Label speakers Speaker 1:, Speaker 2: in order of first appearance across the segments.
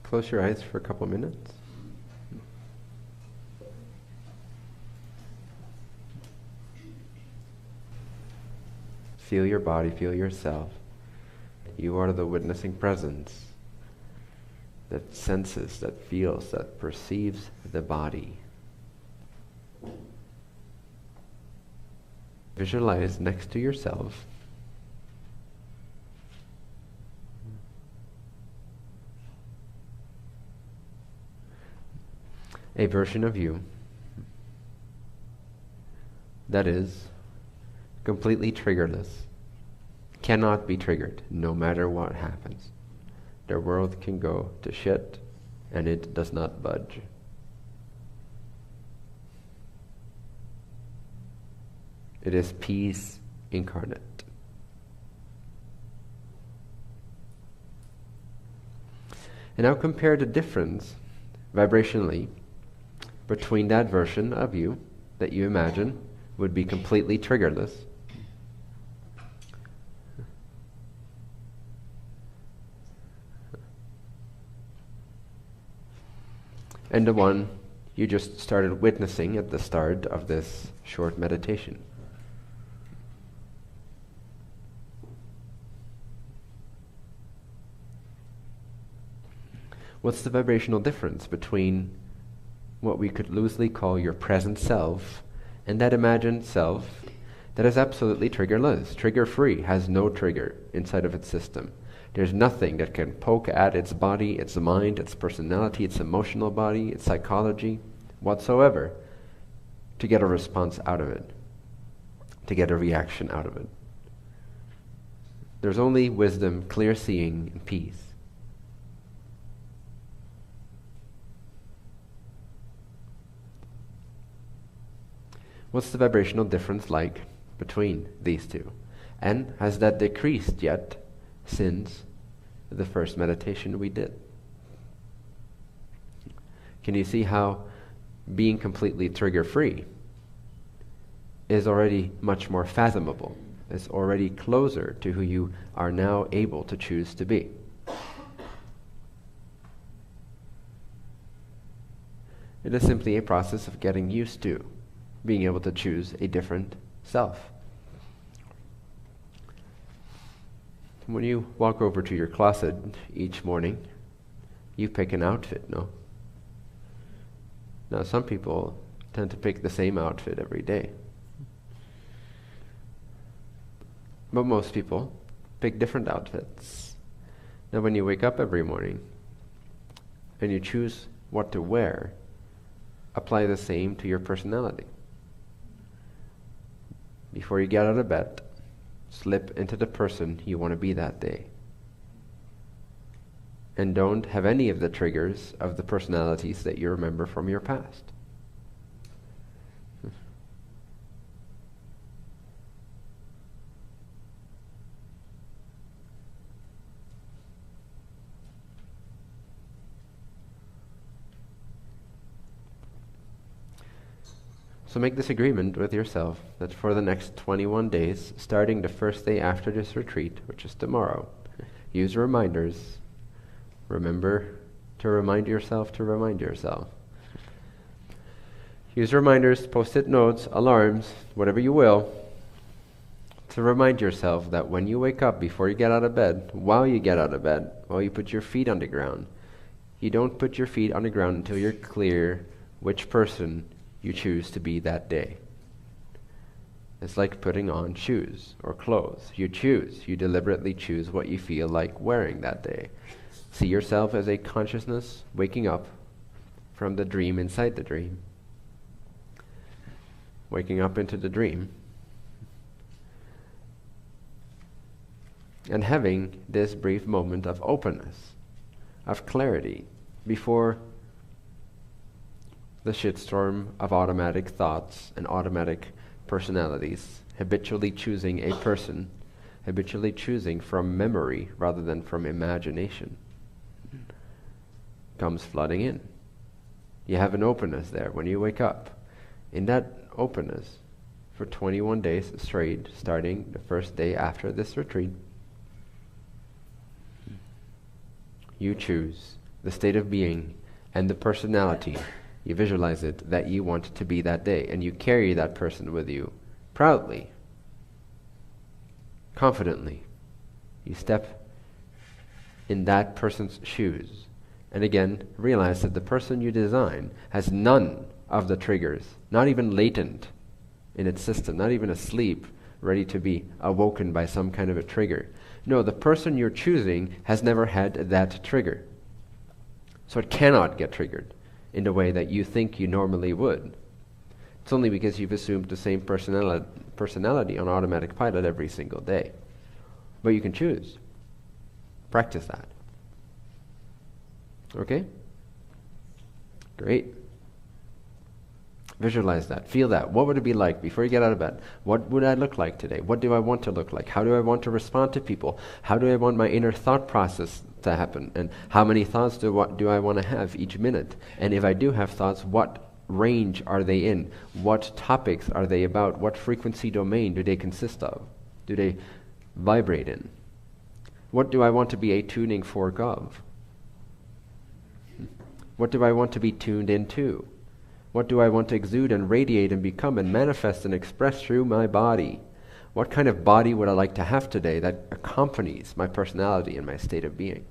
Speaker 1: Close your eyes for a couple minutes. Feel your body, feel yourself. You are the witnessing presence that senses, that feels, that perceives the body. Visualize next to yourself a version of you that is completely triggerless, cannot be triggered no matter what happens. The world can go to shit and it does not budge. It is peace incarnate. And now compare the difference vibrationally between that version of you that you imagine would be completely triggerless and the one you just started witnessing at the start of this short meditation. What's the vibrational difference between what we could loosely call your present self and that imagined self that is absolutely triggerless, trigger-free, has no trigger inside of its system? There's nothing that can poke at its body, its mind, its personality, its emotional body, its psychology, whatsoever, to get a response out of it, to get a reaction out of it. There's only wisdom, clear seeing, and peace. What's the vibrational difference like between these two? And has that decreased yet since the first meditation we did? Can you see how being completely trigger-free is already much more fathomable, is already closer to who you are now able to choose to be? It is simply a process of getting used to being able to choose a different self. When you walk over to your closet each morning, you pick an outfit, no? Now, some people tend to pick the same outfit every day. But most people pick different outfits. Now, when you wake up every morning and you choose what to wear, apply the same to your personality. Before you get out of bed, slip into the person you want to be that day. And don't have any of the triggers of the personalities that you remember from your past. So make this agreement with yourself that for the next 21 days, starting the first day after this retreat, which is tomorrow, use reminders. Remember to remind yourself to remind yourself. Use reminders, post-it notes, alarms, whatever you will, to remind yourself that when you wake up, before you get out of bed, while you get out of bed, while you put your feet on the ground, you don't put your feet on the ground until you're clear which person you choose to be that day. It's like putting on shoes or clothes. You choose. You deliberately choose what you feel like wearing that day. See yourself as a consciousness waking up from the dream inside the dream. Waking up into the dream. And having this brief moment of openness, of clarity, before the shitstorm of automatic thoughts and automatic personalities, habitually choosing a person, habitually choosing from memory rather than from imagination, comes flooding in. You have an openness there when you wake up. In that openness, for 21 days straight, starting the first day after this retreat, you choose the state of being, and the personality. You visualize it that you want to be that day, and you carry that person with you proudly, confidently. You step in that person's shoes, and again, realize that the person you design has none of the triggers, not even latent in its system, not even asleep, ready to be awoken by some kind of a trigger. No, the person you're choosing has never had that trigger. So it cannot get triggered in the way that you think you normally would. It's only because you've assumed the same personality on automatic pilot every single day. But you can choose. Practice that. Okay? Great. Visualize that. Feel that. What would it be like before you get out of bed? What would I look like today? What do I want to look like? How do I want to respond to people? How do I want my inner thought process to happen? And how many thoughts do I want to have each minute? And if I do have thoughts, what range are they in? What topics are they about? What frequency domain do they consist of? Do they vibrate in? What do I want to be a tuning fork of? What do I want to be tuned into? What do I want to exude and radiate and become and manifest and express through my body? What kind of body would I like to have today that accompanies my personality and my state of being?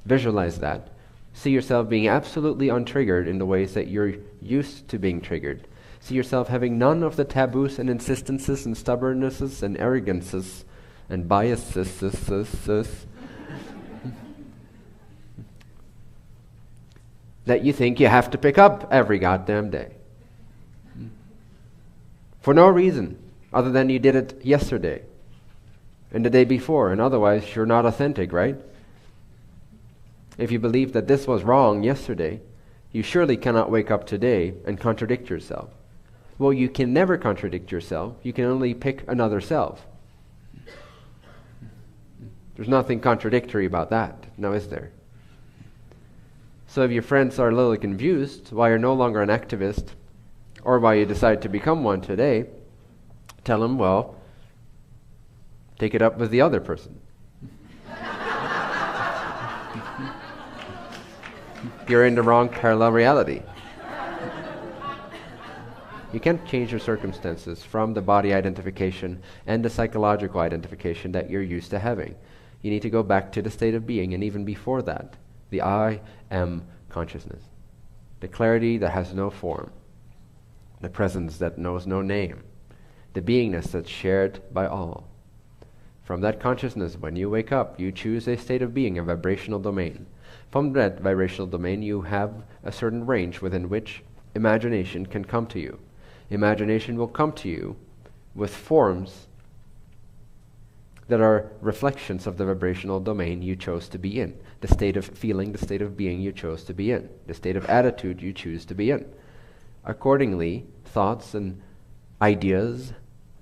Speaker 1: Visualize that. See yourself being absolutely untriggered in the ways that you're used to being triggered. See yourself having none of the taboos and insistences and stubbornnesses and arrogances and biases that you think you have to pick up every goddamn day. For no reason other than you did it yesterday and the day before, and otherwise you're not authentic, right? If you believe that this was wrong yesterday, you surely cannot wake up today and contradict yourself. Well, you can never contradict yourself. You can only pick another self. There's nothing contradictory about that, now is there? So if your friends are a little confused why you're no longer an activist, or why you decide to become one today, tell them, well, take it up with the other person. You're in the wrong parallel reality. You can't change your circumstances from the body identification and the psychological identification that you're used to having. You need to go back to the state of being, and even before that, the I am consciousness. The clarity that has no form. The presence that knows no name. The beingness that's shared by all. From that consciousness, when you wake up, you choose a state of being, a vibrational domain. From that vibrational domain, you have a certain range within which imagination can come to you. Imagination will come to you with forms that are reflections of the vibrational domain you chose to be in. The state of feeling, the state of being you chose to be in. The state of attitude you choose to be in. Accordingly, thoughts and ideas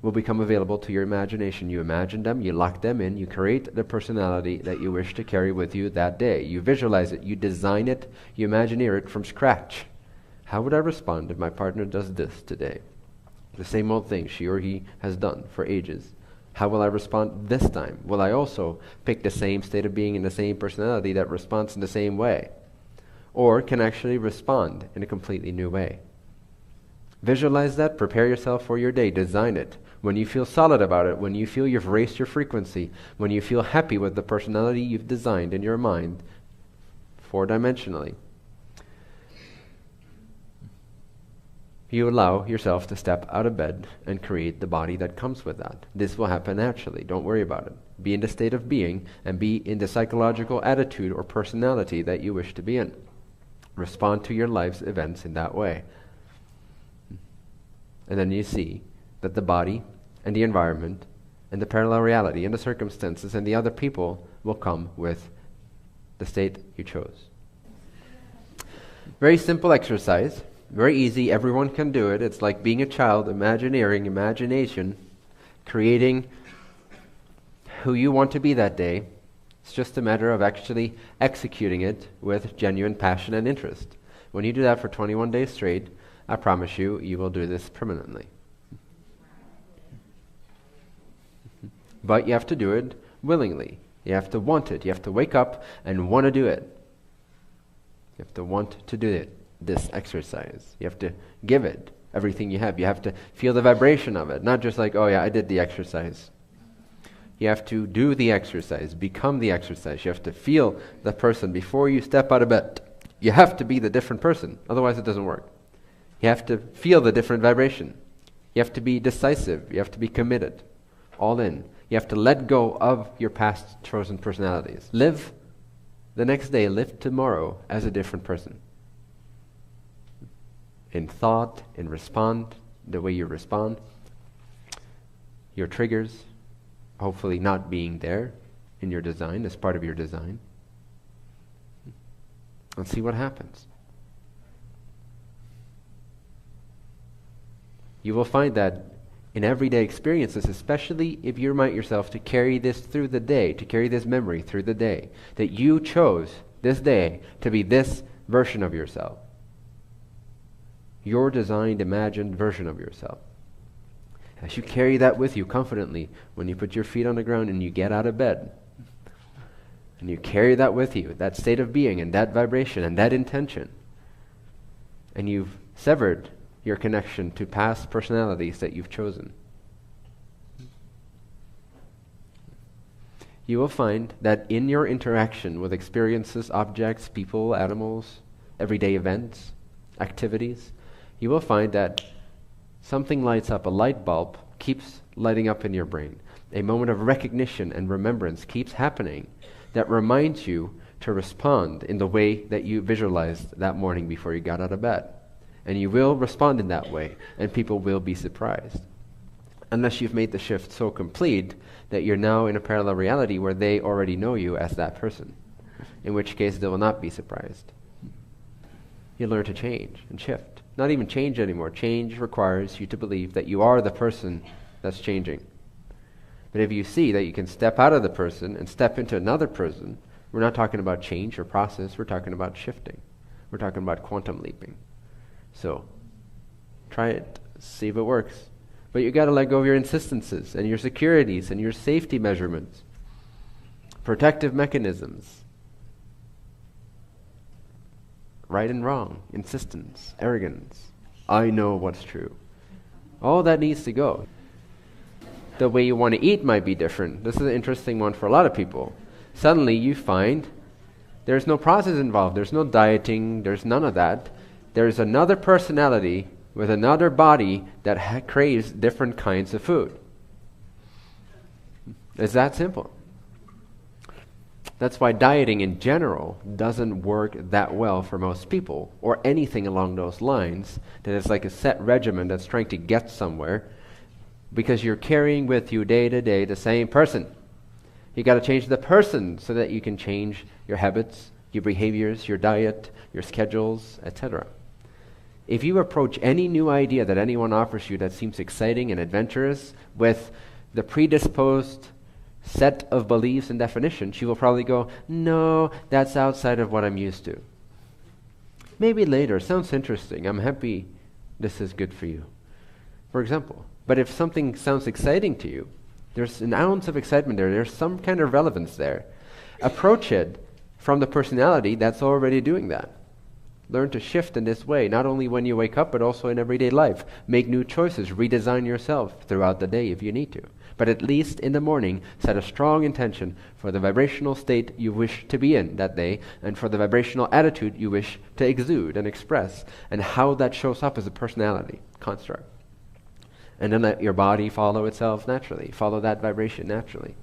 Speaker 1: will become available to your imagination. You imagine them, you lock them in, you create the personality that you wish to carry with you that day. You visualize it, you design it, you imagineer it from scratch. How would I respond if my partner does this today? The same old thing she or he has done for ages. How will I respond this time? Will I also pick the same state of being and the same personality that responds in the same way? Or can actually respond in a completely new way? Visualize that, prepare yourself for your day, design it. When you feel solid about it, when you feel you've raised your frequency, when you feel happy with the personality you've designed in your mind, four-dimensionally, you allow yourself to step out of bed and create the body that comes with that. This will happen naturally. Don't worry about it. Be in the state of being and be in the psychological attitude or personality that you wish to be in. Respond to your life's events in that way. And then you see that the body and the environment and the parallel reality and the circumstances and the other people will come with the state you chose. Very simple exercise. Very easy, everyone can do it. It's like being a child, imagination, creating who you want to be that day. It's just a matter of actually executing it with genuine passion and interest. When you do that for 21 days straight, I promise you, you will do this permanently. But you have to do it willingly. You have to want it. You have to wake up and want to do it. You have to want to do this exercise. You have to give it everything you have. You have to feel the vibration of it, not just like, oh yeah, I did the exercise. You have to do the exercise, become the exercise. You have to feel the person before you step out of bed. You have to be the different person, otherwise it doesn't work. You have to feel the different vibration. You have to be decisive. You have to be committed, all in. You have to let go of your past chosen personalities. Live the next day, live tomorrow as a different person. In thought, in respond, the way you respond, your triggers, hopefully not being there in your design, as part of your design. And see what happens. You will find that in everyday experiences, especially if you remind yourself to carry this through the day, to carry this memory through the day, that you chose this day to be this version of yourself. Your designed, imagined version of yourself. As you carry that with you confidently, when you put your feet on the ground and you get out of bed, and you carry that with you, that state of being and that vibration and that intention, and you've severed your connection to past personalities that you've chosen, you will find that in your interaction with experiences, objects, people, animals, everyday events, activities, you will find that something lights up, a light bulb keeps lighting up in your brain. A moment of recognition and remembrance keeps happening that reminds you to respond in the way that you visualized that morning before you got out of bed. And you will respond in that way, and people will be surprised. Unless you've made the shift so complete that you're now in a parallel reality where they already know you as that person, in which case they will not be surprised. You learn to change and shift. Not even change anymore. Change requires you to believe that you are the person that's changing. But if you see that you can step out of the person and step into another person, we're not talking about change or process, we're talking about shifting. We're talking about quantum leaping. So, try it, see if it works. But you got to let go of your insistences and your securities and your safety measurements, protective mechanisms, right and wrong, insistence, arrogance. I know what's true. All that needs to go. The way you want to eat might be different. This is an interesting one for a lot of people. Suddenly you find there's no process involved. There's no dieting. There's none of that. There's another personality with another body that craves different kinds of food. It's that simple. That's why dieting in general doesn't work that well for most people, or anything along those lines, that it's like a set regimen that's trying to get somewhere, because you're carrying with you day to day the same person. You got to change the person so that you can change your habits, your behaviors, your diet, your schedules, etc. If you approach any new idea that anyone offers you that seems exciting and adventurous with the predisposed set of beliefs and definitions, you will probably go, no, that's outside of what I'm used to. Maybe later, sounds interesting, I'm happy this is good for you, for example. But if something sounds exciting to you, there's an ounce of excitement there, there's some kind of relevance there. Approach it from the personality that's already doing that. Learn to shift in this way, not only when you wake up, but also in everyday life. Make new choices, redesign yourself throughout the day if you need to. But at least in the morning, set a strong intention for the vibrational state you wish to be in that day, and for the vibrational attitude you wish to exude and express, and how that shows up as a personality construct. And then let your body follow itself naturally, follow that vibration naturally.